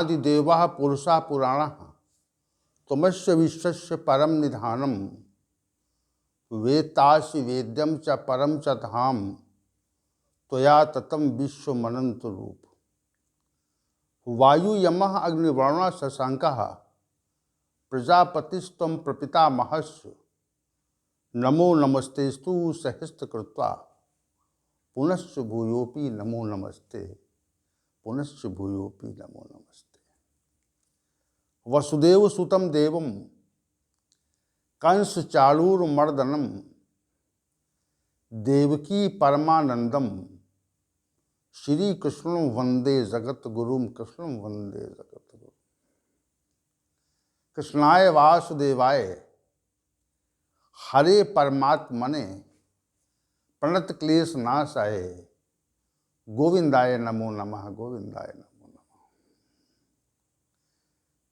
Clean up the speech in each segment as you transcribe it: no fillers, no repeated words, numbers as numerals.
आदिदेवाः पुरुषा पुराणाः त्वमस्य विश्वस्य परम निधानम वेत्तासि वेद्यम च परम च धाम त्वया ततम विश्वमनंत रूप। वायु यमः अग्निवर्णः शशांकः प्रजापतिस्त्वं प्रपितामहश्च नमो नमस्तेस्तु सहस्रकृत्वा पुनश्च भूयोऽपि नमो नमस्ते पुनश्च भूयोऽपि नमो नमस्ते। वसुदेव सुतं देवं कंस चाणूरमर्दनम देवकी परमानंदम श्री कृष्णं वंदे जगत गुरुम कृष्णं वंदे जगत गुरु। कृष्णाय वासुदेवाय हरे परमात्मने प्रणत क्लेश नाशाय गोविंदाय नमो नमः गोविंदाय नमो नमः।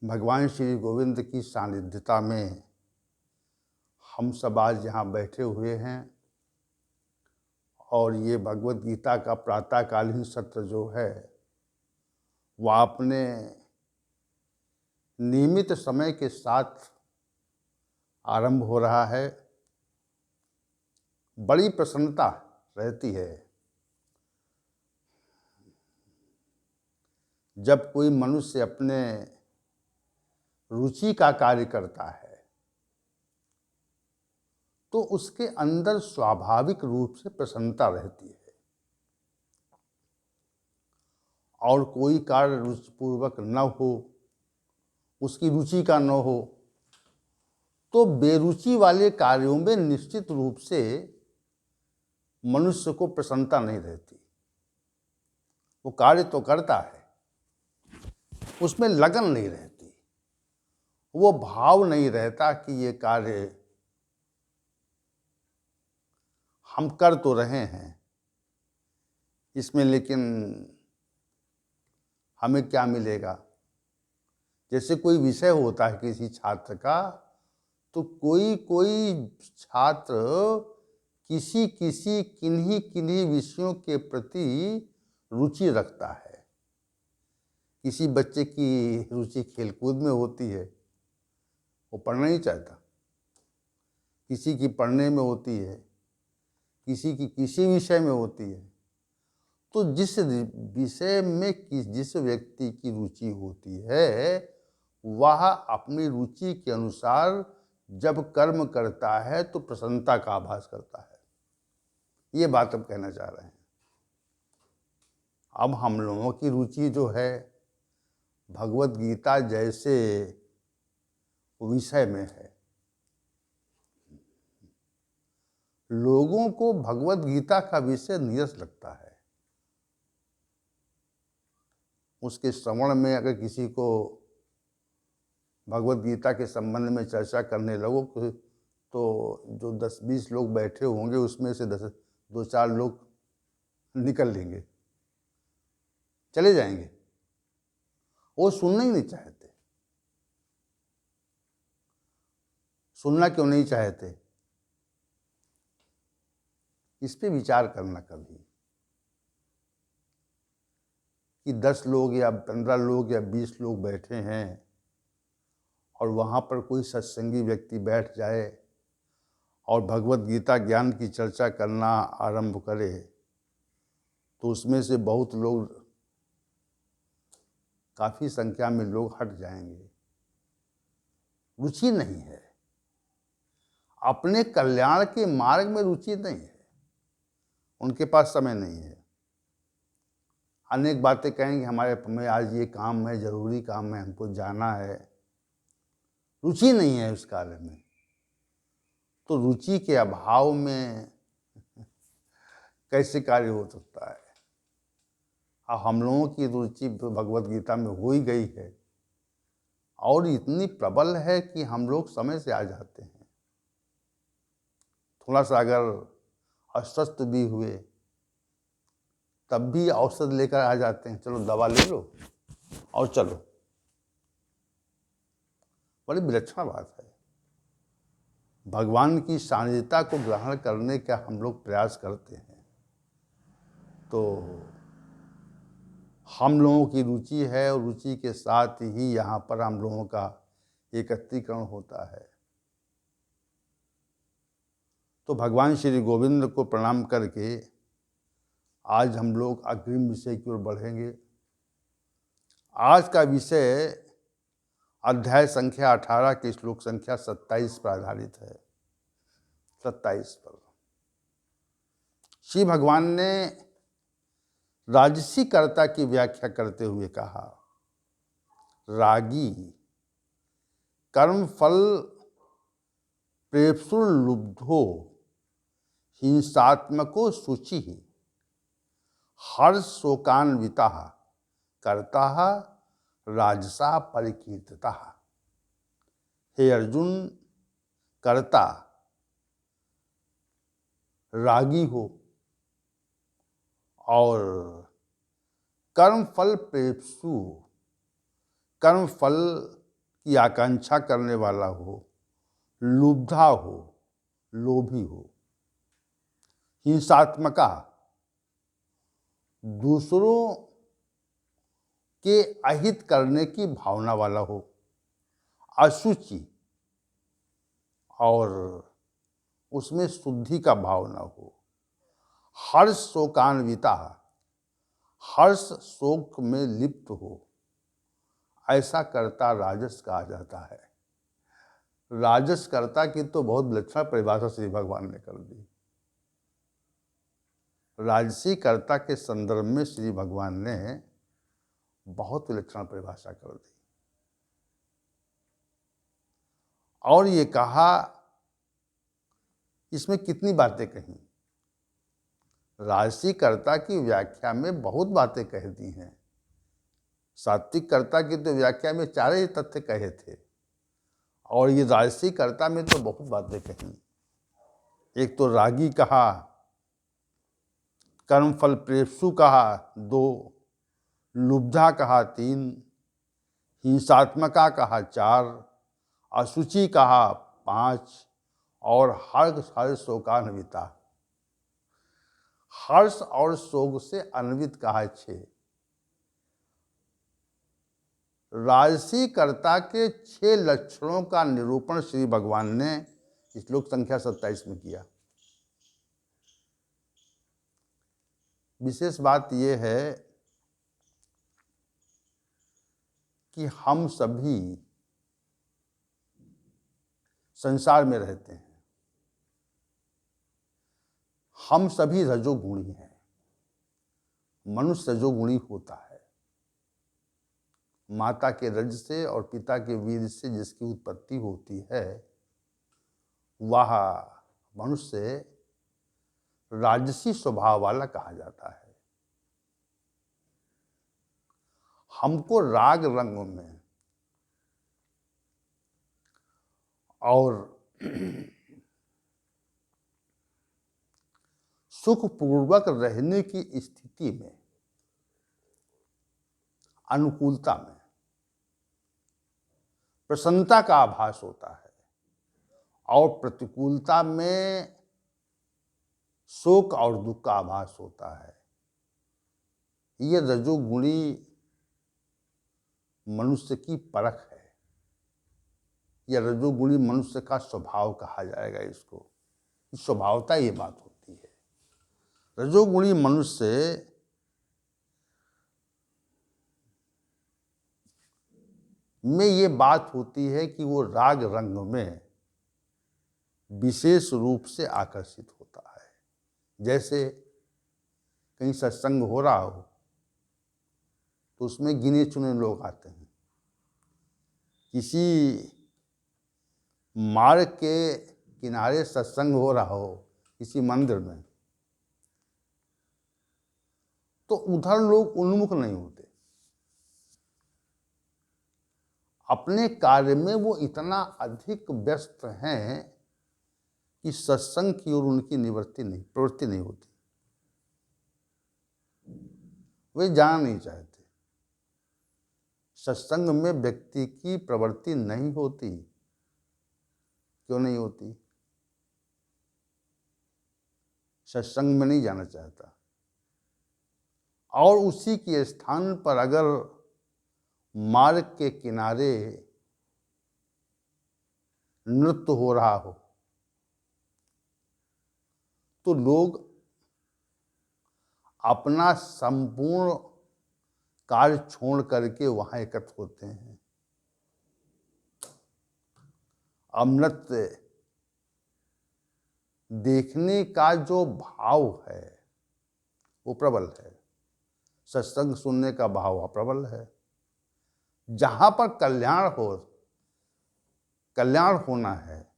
भगवान श्री गोविंद की सानिध्यता में हम सब आज यहाँ बैठे हुए हैं और ये भगवत गीता का प्रातःकालीन सत्र जो है वह अपने नियमित समय के साथ आरंभ हो रहा है। बड़ी प्रसन्नता रहती है जब कोई मनुष्य अपने रुचि का कार्य करता है तो उसके अंदर स्वाभाविक रूप से प्रसन्नता रहती है, और कोई कार्य रुचिपूर्वक न हो, उसकी रुचि का न हो, तो बेरुचि वाले कार्यों में निश्चित रूप से मनुष्य को प्रसन्नता नहीं रहती। वो कार्य तो करता है, उसमें लगन नहीं रहती, वो भाव नहीं रहता कि ये कार्य हम कर तो रहे हैं इसमें, लेकिन हमें क्या मिलेगा। जैसे कोई विषय होता है किसी छात्र का, तो कोई कोई छात्र किसी किसी किन्हीं किन्हीं विषयों के प्रति रुचि रखता है। किसी बच्चे की रुचि खेलकूद में होती है, वो पढ़ना नहीं चाहता। किसी की पढ़ने में होती है, किसी की किसी विषय में होती है। तो जिस विषय में जिस व्यक्ति की रुचि होती है वह अपनी रुचि के अनुसार जब कर्म करता है तो प्रसन्नता का आभास करता है। ये बात हम कहना चाह रहे हैं। अब हम लोगों की रुचि जो है भगवत गीता जैसे विषय में है। लोगों को भगवत गीता का विषय नीरस लगता है। उसके श्रवण में अगर किसी को भगवत गीता के संबंध में चर्चा करने लगो तो जो 10-20 लोग बैठे होंगे उसमें से 2-4 लोग निकल लेंगे, चले जाएंगे। वो सुनना ही नहीं चाहते। सुनना क्यों नहीं चाहते, इस पे विचार करना कभी कि 10 लोग या 15 लोग या 20 लोग बैठे हैं और वहाँ पर कोई सत्संगी व्यक्ति बैठ जाए और भगवत गीता ज्ञान की चर्चा करना आरंभ करे तो उसमें से बहुत लोग, काफ़ी संख्या में लोग हट जाएंगे। रुचि नहीं है, अपने कल्याण के मार्ग में रुचि नहीं है, उनके पास समय नहीं है। अनेक बातें कहेंगे, हमारे में आज ये काम है, ज़रूरी काम है, हमको जाना है। रुचि नहीं है उस कार्य में। तो रुचि के अभाव में कैसे कार्य हो सकता है। अब हम लोगों की रुचि भगवत गीता में हो ही गई है और इतनी प्रबल है कि हम लोग समय से आ जाते हैं। थोड़ा सा अगर अस्वस्थ भी हुए तब भी औषध लेकर आ जाते हैं, चलो दवा ले लो और चलो। बड़ी विलक्षण बात है। भगवान की सानिध्यता को ग्रहण करने का हम लोग प्रयास करते हैं तो हम लोगों की रुचि है और रुचि के साथ ही यहाँ पर हम लोगों का एकत्रीकरण होता है। तो भगवान श्री गोविंद को प्रणाम करके आज हम लोग अग्रिम विषय की ओर बढ़ेंगे। आज का विषय अध्याय संख्या 18 के श्लोक संख्या 27 पर आधारित है। 27 पर श्री भगवान ने राजसी कर्ता की व्याख्या करते हुए कहा, रागी कर्म फल प्रेप्सुर्लुब्धो हिंसात्मको शुचि हर्ष शोकान्विता कर्ता राजसा परिकीर्तिता। हे अर्जुन, कर्ता रागी हो और कर्म फल प्रेप्सु, कर्म फल की आकांक्षा करने वाला हो, लुब्धा हो, लोभी हो, हिंसात्मका दूसरों के अहित करने की भावना वाला हो, अशुचि और उसमें शुद्धि का भाव न हो, हर्ष शोकान्विता हर्ष शोक में लिप्त हो, ऐसा कर्ता राजस कहा जाता है। राजस कर्ता की तो बहुत विलक्षण परिभाषा श्री भगवान ने कर दी। राजसी कर्ता के संदर्भ में श्री भगवान ने बहुत विलक्षण परिभाषा कर दी और ये कहा, इसमें कितनी बातें कही। राजसी कर्ता की व्याख्या में बहुत बातें कह दी हैं। सात्विक कर्ता की तो व्याख्या में 4 ही तथ्य कहे थे और ये राजसी कर्ता में तो बहुत बातें कही। एक तो रागी कहा, कर्मफल प्रेप्सु कहा 2, लुब्धा कहा 3, हिंसात्मका कहा 4, अशुचि कहा 5 और हर्ष शोकान्विता, हर्ष और शोक से अन्वित कहा 6। राजसी कर्ता के 6 लक्षणों का निरूपण श्री भगवान ने श्लोक संख्या 27 में किया। विशेष बात यह है कि हम सभी संसार में रहते हैं, हम सभी रजोगुणी हैं। मनुष्य रजोगुणी होता है। माता के रज से और पिता के वीर से जिसकी उत्पत्ति होती है वह मनुष्य राजसी स्वभाव वाला कहा जाता है। हमको राग रंग में और सुखपूर्वक रहने की स्थिति में, अनुकूलता में, प्रसन्नता का आभास होता है और प्रतिकूलता में शोक और दुख का आभास होता है। ये रजोगुणी मनुष्य की परख है। यह रजोगुणी मनुष्य का स्वभाव कहा जाएगा। इसको स्वभावता ये बात होती है। रजोगुणी मनुष्य में ये बात होती है कि वो राग रंग में विशेष रूप से आकर्षित होता है। जैसे कहीं सत्संग हो रहा हो तो उसमें गिने चुने लोग आते हैं। किसी मार्ग के किनारे सत्संग हो रहा हो किसी मंदिर में तो उधर लोग उन्मुख नहीं होते। अपने कार्य में वो इतना अधिक व्यस्त हैं कि सत्संग की ओर उनकी प्रवृत्ति नहीं होती। वे जाना नहीं चाहते। सत्संग में व्यक्ति की प्रवृत्ति नहीं होती। क्यों नहीं होती? सत्संग में नहीं जाना चाहता और उसी के स्थान पर अगर मार्ग के किनारे नृत्य हो रहा हो तो लोग अपना संपूर्ण कार्य छोड़ करके वहां एकत्र होते हैं। अब नृत्य देखने का जो भाव है वो प्रबल है, सत्संग सुनने का भाव प्रबल है। जहां पर कल्याण होना है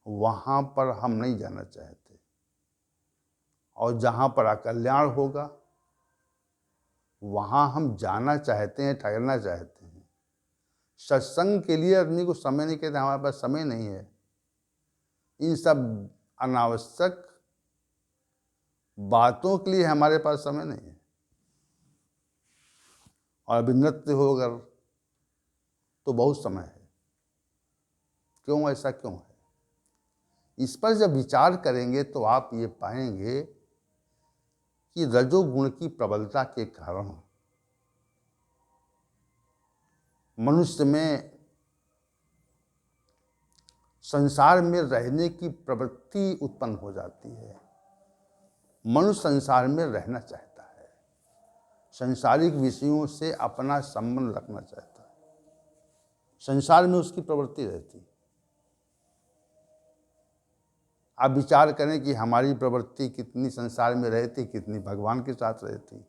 वहां पर हम नहीं जाना चाहते, और जहां पर अकल्याण होगा वहां हम जाना चाहते हैं, ठहरना चाहते हैं। सत्संग के लिए आदमी को समय नहीं, कहते हमारे पास समय नहीं है। इन सब अनावश्यक बातों के लिए हमारे पास समय नहीं है। और अभी नृत्य हो अगर तो बहुत समय है। क्यों, ऐसा क्यों है? इस पर जब विचार करेंगे तो आप ये पाएंगे कि रजोगुण की प्रबलता के कारण मनुष्य में संसार में रहने की प्रवृत्ति उत्पन्न हो जाती है। मनुष्य संसार में रहना चाहता है, संसारिक विषयों से अपना संबंध रखना चाहता है, संसार में उसकी प्रवृत्ति रहती है। आप विचार करें कि हमारी प्रवृत्ति कितनी संसार में रहती, कितनी भगवान के साथ रहती,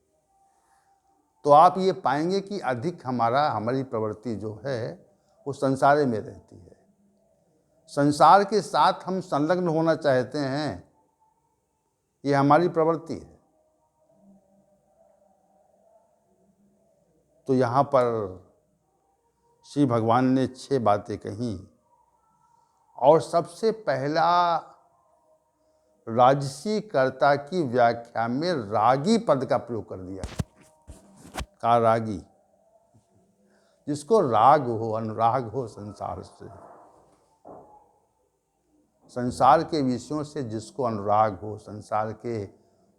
तो आप ये पाएंगे कि अधिक हमारी प्रवृत्ति जो है वो संसार में रहती है। संसार के साथ हम संलग्न होना चाहते हैं, ये हमारी प्रवृत्ति है। तो यहाँ पर श्री भगवान ने 6 बातें कही, और सबसे पहला राजसी कर्ता की व्याख्या में रागी पद का प्रयोग कर दिया। कहा रागी, जिसको राग हो, अनुराग हो संसार से, संसार के विषयों से जिसको अनुराग हो, संसार के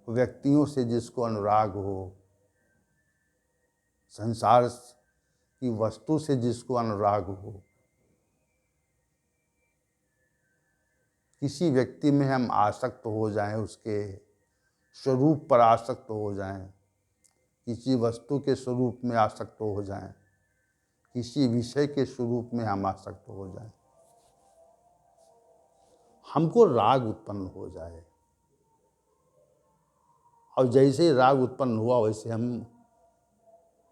व्यक्तियों से जिसको अनुराग हो, संसार की वस्तु से जिसको अनुराग हो, किसी व्यक्ति में हम आसक्त हो जाएं, उसके स्वरूप पर आसक्त हो जाएं, किसी वस्तु के स्वरूप में आसक्त हो जाएं, किसी विषय के स्वरूप में हम आसक्त हो जाएं, हमको राग उत्पन्न हो जाए, और जैसे ही राग उत्पन्न हुआ वैसे हम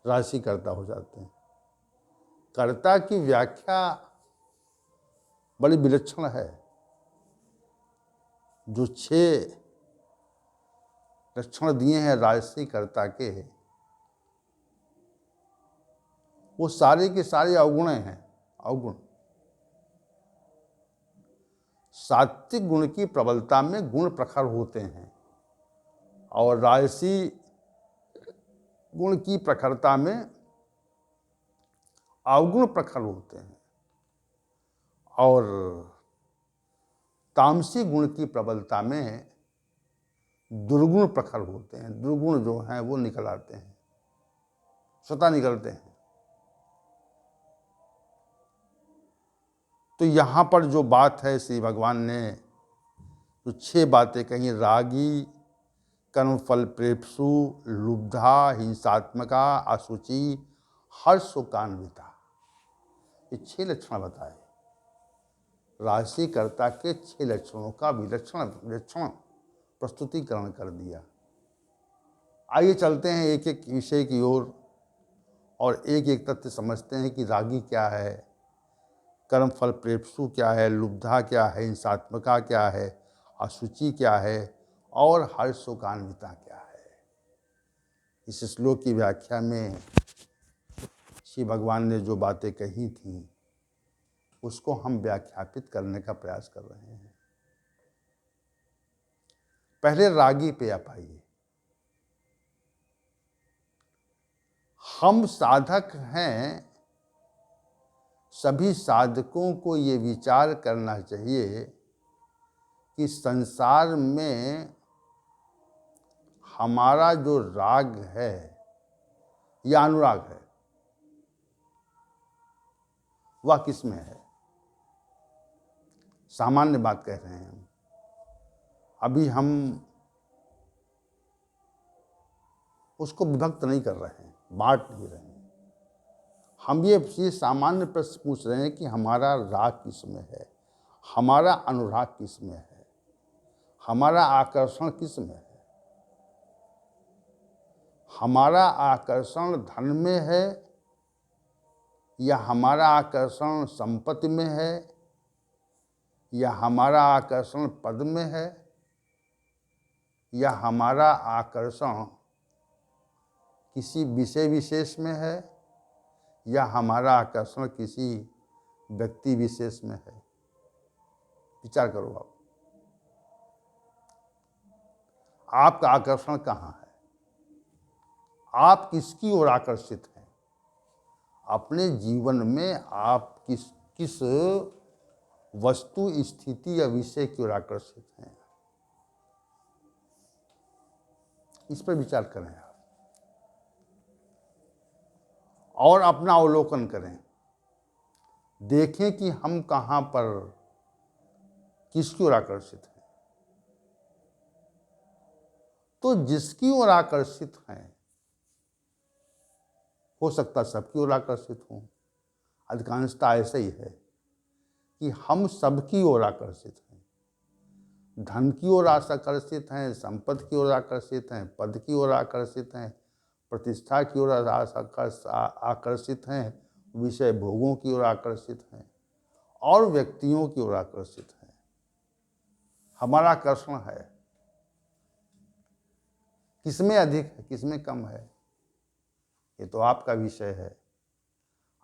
राशि कर्ता हो जाते हैं। कर्ता की व्याख्या बड़ी विलक्षण है। जो 6 लक्षण दिए हैं राजसी कर्ता के, वो सारे के सारे अवगुण हैं। अवगुण सात्विक गुण की प्रबलता में गुण प्रखर होते हैं, और राजसी गुण की प्रखरता में अवगुण प्रखर होते हैं, और तामसी गुण की प्रबलता में दुर्गुण प्रखर होते हैं। दुर्गुण जो हैं वो निकल आते हैं, स्वतः निकलते हैं। तो यहाँ पर जो बात है, श्री भगवान ने जो 6 बातें कही, रागी, कर्मफल प्रेप्सु, लुब्धा, हिंसात्मका, अशुचि, हर्षोकान्विता, ये 6 लक्षण बताए। राशि कर्ता के 6 लक्षणों का विलक्षण प्रस्तुतिकरण कर दिया। आइए चलते हैं एक एक विषय की ओर, और एक एक तथ्य समझते हैं कि रागी क्या है, कर्मफल प्रेप्सु क्या है, लुब्धा क्या है, हिंसात्मका क्या है, अशुचि क्या है, और हर्षोकान्विता क्या है। इस श्लोक की व्याख्या में श्री भगवान ने जो बातें कही थीं उसको हम व्याख्यापित करने का प्रयास कर रहे हैं। पहले रागी पे आप आइए। हम साधक हैं, सभी साधकों को ये विचार करना चाहिए कि संसार में हमारा जो राग है या अनुराग है वह किस में है। सामान्य बात कह रहे हैं हम। अभी हम उसको विभक्त नहीं कर रहे हैं, बांट नहीं रहे हैं। हम ये सामान्य प्रश्न पूछ रहे हैं कि हमारा राग किस में है, हमारा अनुराग किस में है, हमारा आकर्षण किस में है। हमारा आकर्षण धन में है या हमारा आकर्षण संपत्ति में है या हमारा आकर्षण पद में है या हमारा आकर्षण किसी विषय विशेष में है या हमारा आकर्षण किसी व्यक्ति विशेष में है। विचार करो आप, आपका आकर्षण कहाँ है? आप किसकी ओर आकर्षित हैं? अपने जीवन में आप किस वस्तु, स्थिति या विषय की ओर आकर्षित हैं? इस पर विचार करें आप और अपना अवलोकन करें। देखें कि हम कहाँ पर किसकी ओर आकर्षित हैं। तो जिसकी ओर आकर्षित हैं, हो सकता सबकी ओर आकर्षित हों। अधिकांशतः ऐसा ही है कि हम सबकी ओर आकर्षित हैं। धन की ओर आकर्षित हैं, संपत्ति की ओर आकर्षित हैं, पद की ओर आकर्षित हैं, प्रतिष्ठा की ओर आकर्षित हैं, विषय भोगों की ओर आकर्षित हैं और व्यक्तियों की ओर आकर्षित हैं। हमारा आकर्षण है, किसमें अधिक है, किसमें कम है, ये तो आपका विषय है।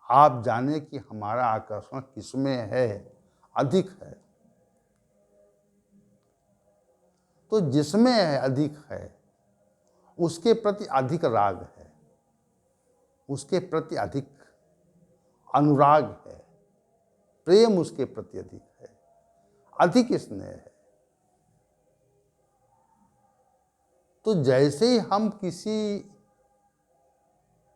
आप जाने कि हमारा आकर्षण किसमें है, अधिक है। तो जिसमें है, अधिक है, उसके प्रति अधिक राग है, उसके प्रति अधिक अनुराग है, प्रेम उसके प्रति अधिक है, अधिक स्नेह है। तो जैसे ही हम किसी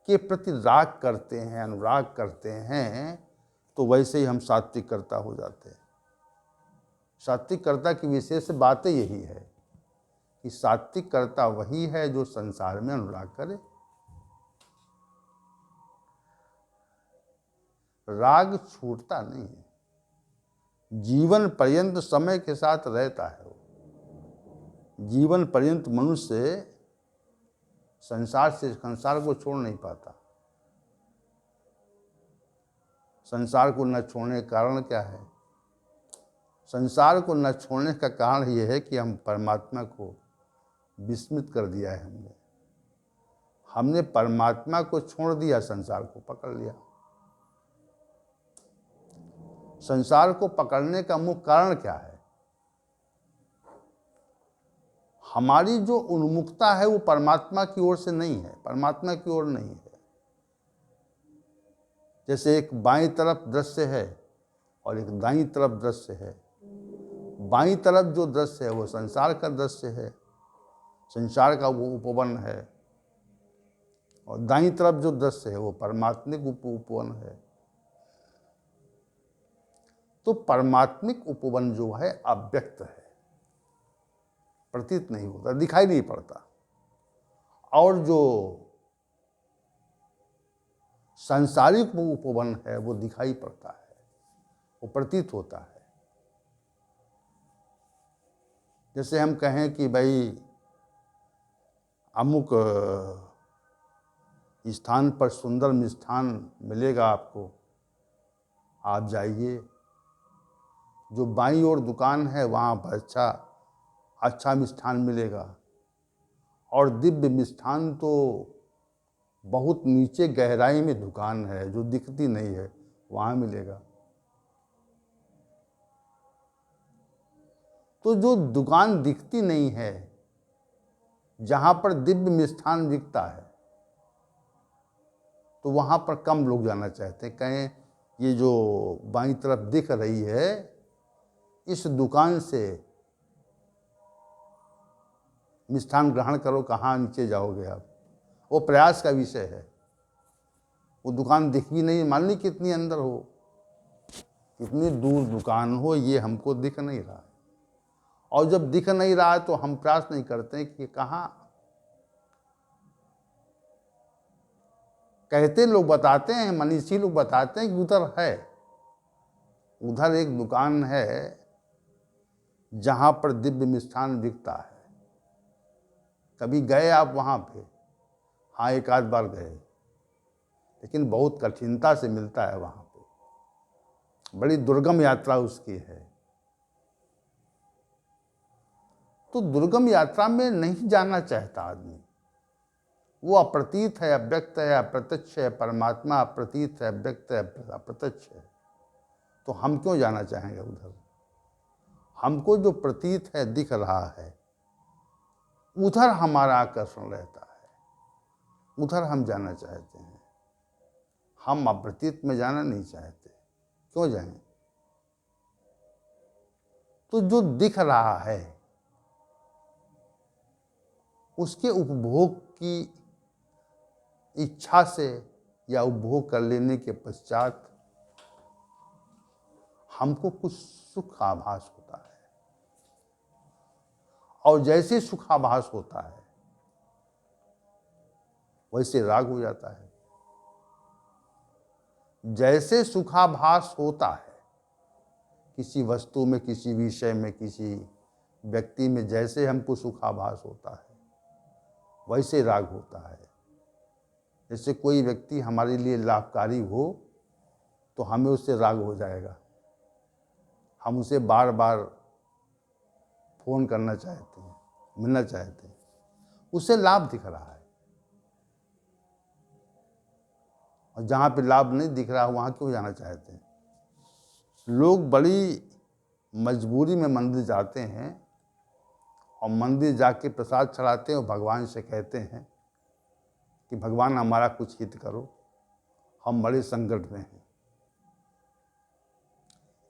के प्रति राग करते हैं, अनुराग करते हैं, तो वैसे ही हम सात्विककर्ता हो जाते हैं। सात्विककर्ता की विशेष बातें यही है कि सात्विककर्ता वही है जो संसार में अनुराग करे। राग छूटता नहीं है, जीवन पर्यंत समय के साथ रहता है। जीवन पर्यंत मनुष्य संसार को छोड़ नहीं पाता। संसार को न छोड़ने का कारण क्या है? संसार को न छोड़ने का कारण यह है कि हम परमात्मा को विस्मृत कर दिया है। हमने परमात्मा को छोड़ दिया, संसार को पकड़ लिया। संसार को पकड़ने का मुख्य कारण क्या है? हमारी जो उन्मुखता है वो परमात्मा की ओर से नहीं है, परमात्मा की ओर नहीं है। जैसे एक बाईं तरफ दृश्य है और एक दाईं तरफ दृश्य है। बाईं तरफ जो दृश्य है वो संसार का दृश्य है, संसार का वो उपवन है, और दाईं तरफ जो दृश्य है वो परमात्मिक उपवन है। तो परमात्मिक उपवन जो है अव्यक्त है, प्रतीत नहीं होता, दिखाई नहीं पड़ता। और जो सांसारिक उपवन है वो दिखाई पड़ता है, वो प्रतीत होता है। जैसे हम कहें कि भाई अमुक स्थान पर सुंदर मिष्ठान मिलेगा आपको, आप जाइए। जो बाईं ओर दुकान है वहाँ पर अच्छा मिष्ठान मिलेगा, और दिव्य मिष्ठान तो बहुत नीचे गहराई में दुकान है जो दिखती नहीं है, वहाँ मिलेगा। तो जो दुकान दिखती नहीं है, जहाँ पर दिव्य मिष्ठान बिकता है, तो वहाँ पर कम लोग जाना चाहते हैं। कहें ये जो बाईं तरफ दिख रही है, इस दुकान से मिष्ठान ग्रहण करो, कहाँ नीचे जाओगे आप? वो प्रयास का विषय है। वो दुकान दिख भी नहीं, मान ली कितनी अंदर हो, कितनी दूर दुकान हो, ये हमको दिख नहीं रहा है। और जब दिख नहीं रहा है तो हम प्रयास नहीं करते कि कहाँ। कहते लोग बताते हैं, मनीषी लोग बताते हैं कि उधर है, उधर एक दुकान है जहाँ पर दिव्य मिष्ठान बिकता है। कभी गए आप वहाँ पे? हाँ, एक आध बार गए, लेकिन बहुत कठिनता से मिलता है वहाँ पे, बड़ी दुर्गम यात्रा उसकी है। तो दुर्गम यात्रा में नहीं जाना चाहता आदमी। वो अप्रतीत है, अव्यक्त है, अप्रत्यक्ष है। परमात्मा अप्रतीत है, अव्यक्त है, अप्रत्यक्ष है। तो हम क्यों जाना चाहेंगे उधर? हमको जो प्रतीत है, दिख रहा है, उधर हमारा आकर्षण रहता है, उधर हम जाना चाहते हैं। हम अप्रतीत में जाना नहीं चाहते। क्यों जाएं? तो जो दिख रहा है उसके उपभोग की इच्छा से या उपभोग कर लेने के पश्चात हमको कुछ सुख आभास होता है, और जैसे सुखाभास होता है वैसे राग हो जाता है। जैसे सुखाभास होता है किसी वस्तु में, किसी विषय में, किसी व्यक्ति में, जैसे हमको सुखाभास होता है वैसे राग होता है। जैसे कोई व्यक्ति हमारे लिए लाभकारी हो तो हमें उससे राग हो जाएगा, हम उसे बार बार फोन करना चाहते हैं, मिलना चाहते हैं, उसे लाभ दिख रहा है। और जहाँ पे लाभ नहीं दिख रहा वहाँ क्यों जाना चाहते हैं? लोग बड़ी मजबूरी में मंदिर जाते हैं और मंदिर जाके प्रसाद चढ़ाते हैं और भगवान से कहते हैं कि भगवान हमारा कुछ हित करो, हम बड़े संकट में हैं।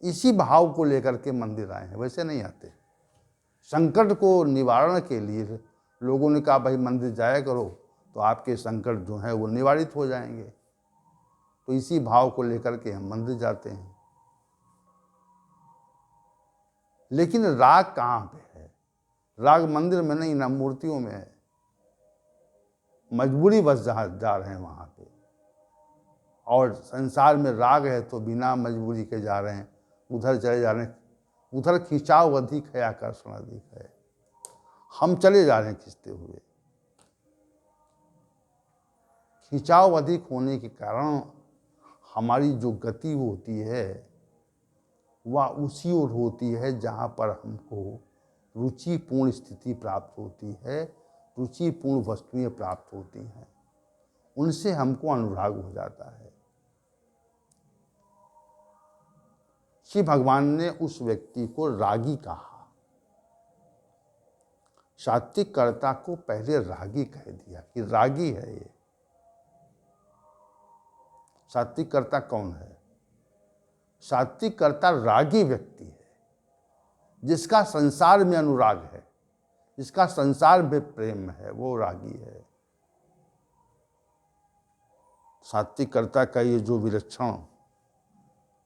इसी भाव को लेकर के मंदिर आए हैं, वैसे नहीं आते। संकट को निवारण के लिए लोगों ने कहा भाई मंदिर जाया करो तो आपके संकट जो है वो निवारित हो जाएंगे। तो इसी भाव को लेकर के हम मंदिर जाते हैं। लेकिन राग कहाँ पे है? राग मंदिर में नहीं, ना मूर्तियों में है। मजबूरी बस जहाँ जा रहे हैं वहाँ पे। और संसार में राग है तो बिना मजबूरी के जा रहे हैं, उधर चले जा रहे हैं। उधर खिंचाव अधिक है, आकर्षण अधिक है, हम चले जा रहे हैं खींचते हुए। खिंचाव अधिक होने के कारण हमारी जो गति होती है वह उसी ओर होती है जहाँ पर हमको रुचिपूर्ण स्थिति प्राप्त होती है, रुचिपूर्ण वस्तुएं प्राप्त होती हैं, उनसे हमको अनुराग हो जाता है। श्री भगवान ने उस व्यक्ति को रागी कहा। सात्विक कर्ता को पहले रागी कह दिया कि रागी है ये। सात्विक कर्ता कौन है? सात्विक कर्ता रागी व्यक्ति है, जिसका संसार में अनुराग है, जिसका संसार में प्रेम है, वो रागी है। सात्विक कर्ता का ये जो विलक्षण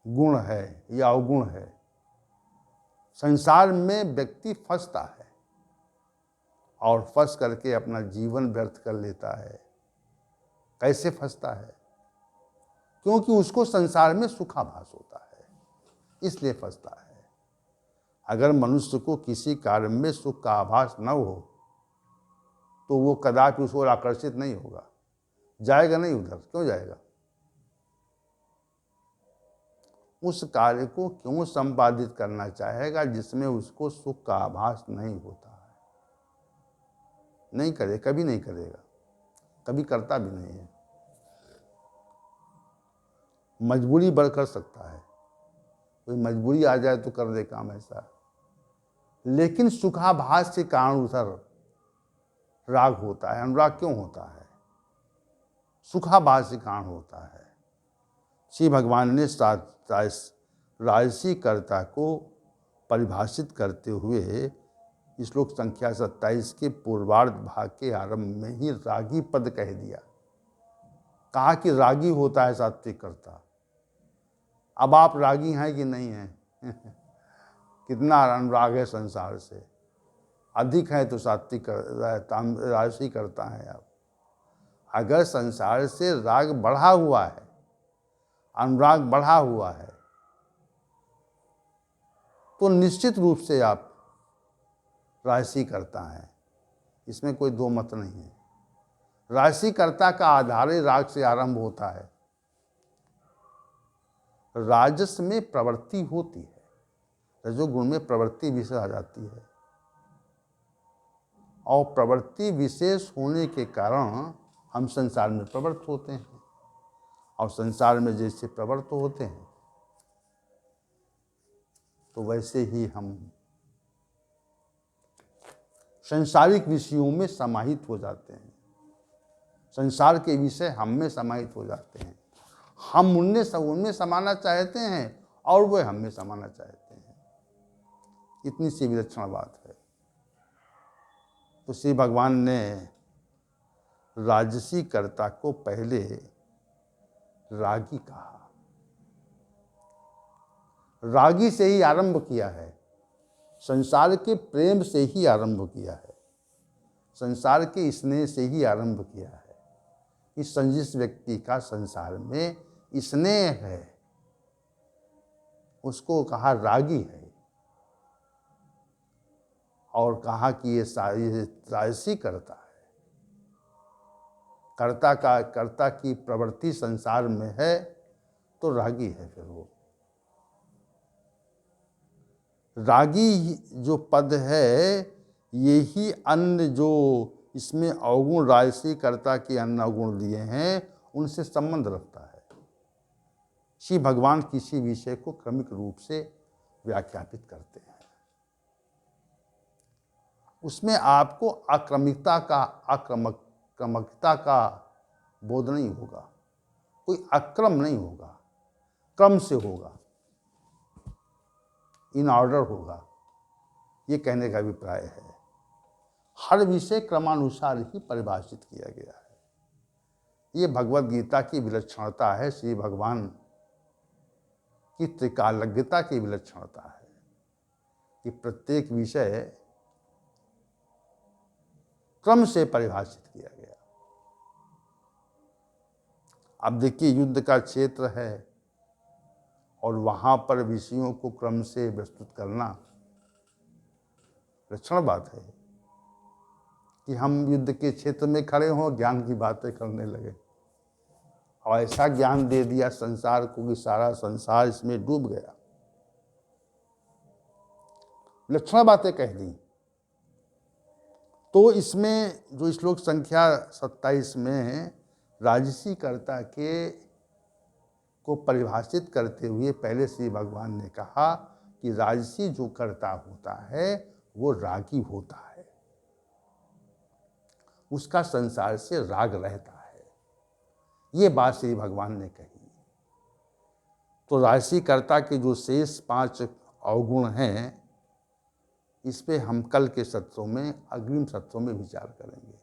गुण है या अवगुण है, संसार में व्यक्ति फंसता है और फंस करके अपना जीवन व्यर्थ कर लेता है। कैसे फंसता है? क्योंकि उसको संसार में सुखाभास होता है, इसलिए फंसता है। अगर मनुष्य को किसी कार्य में सुख का आभास न हो तो वो कदापि उस ओर आकर्षित नहीं होगा, जाएगा नहीं उधर। क्यों जाएगा? उस कार्य को क्यों संपादित करना चाहेगा जिसमें उसको सुख का आभास नहीं होता है? नहीं करे, कभी नहीं करेगा, कभी करता भी नहीं है। मजबूरी बढ़ कर सकता है, कोई मजबूरी आ जाए तो कर दे काम ऐसा, लेकिन सुखाभास के कारण उधर राग होता है। अनुराग क्यों होता है? सुखाभास के कारण होता है। श्री भगवान ने राजसी कर्ता को परिभाषित करते हुए श्लोक संख्या 27 के पूर्वार्ध भाग के आरंभ में ही रागी पद कह दिया। कहा कि रागी होता है सात्विक कर्ता। अब आप रागी हैं कि नहीं हैं? कितना अनुराग है संसार से, अधिक है तो सात्विक राजसी करता है आप। अगर संसार से राग बढ़ा हुआ है, अनुराग बढ़ा हुआ है, तो निश्चित रूप से आप राजसी करता है, इसमें कोई दो मत नहीं है। राजसी कर्ता का आधार ही राग से आरंभ होता है। राजस में प्रवृत्ति होती है, रजोगुण में प्रवृत्ति विशेष आ जाती है, और प्रवृत्ति विशेष होने के कारण हम संसार में प्रवृत्त होते हैं, और संसार में जैसे प्रवृत्त होते हैं तो वैसे ही हम संसारिक विषयों में समाहित हो जाते हैं। संसार के विषय हम में समाहित हो जाते हैं। हम उनमें समाना चाहते हैं और वे हम में समाना चाहते हैं। इतनी सी विलक्षण बात है। तो श्री भगवान ने राजसी कर्ता को पहले रागी कहा, रागी से ही आरंभ किया है, संसार के प्रेम से ही आरंभ किया है, संसार के स्नेह से ही आरंभ किया है। इस जिस व्यक्ति का संसार में स्नेह है उसको कहा रागी है, और कहा कि ये राजसी करता है। कर्ता की प्रवृत्ति संसार में है तो रागी है। फिर वो रागी जो पद है, यही अन्य जो इसमें अवगुण राजसी कर्ता के अन्य अवगुण दिए हैं उनसे संबंध रखता है। श्री भगवान किसी विषय को क्रमिक रूप से व्याख्यापित करते हैं। उसमें आपको क्रमकता का बोध नहीं होगा, कोई अक्रम नहीं होगा, क्रम से होगा, इन ऑर्डर होगा, ये कहने का अभिप्राय है। हर विषय क्रमानुसार ही परिभाषित किया गया है। ये भगवद गीता की विलक्षणता है, श्री भगवान की त्रिकालज्ञता की विलक्षणता है कि प्रत्येक विषय क्रम से परिभाषित किया गया। अब देखिए, युद्ध का क्षेत्र है और वहाँ पर विषयों को क्रम से प्रस्तुत करना लक्षण बात है कि हम युद्ध के क्षेत्र में खड़े हों, ज्ञान की बातें करने लगे और ऐसा ज्ञान दे दिया संसार को कि सारा संसार इसमें डूब गया। लक्षण बातें कह दी। तो इसमें जो श्लोक संख्या 27 में राजसी कर्ता को परिभाषित करते हुए पहले श्री भगवान ने कहा कि राजसी जो कर्ता होता है वो रागी होता है, उसका संसार से राग रहता है। ये बात श्री भगवान ने कही। तो राजसी कर्ता के जो शेष 5 अवगुण हैं, इस पे हम कल के सत्रों में, अग्रिम सत्रों में विचार करेंगे।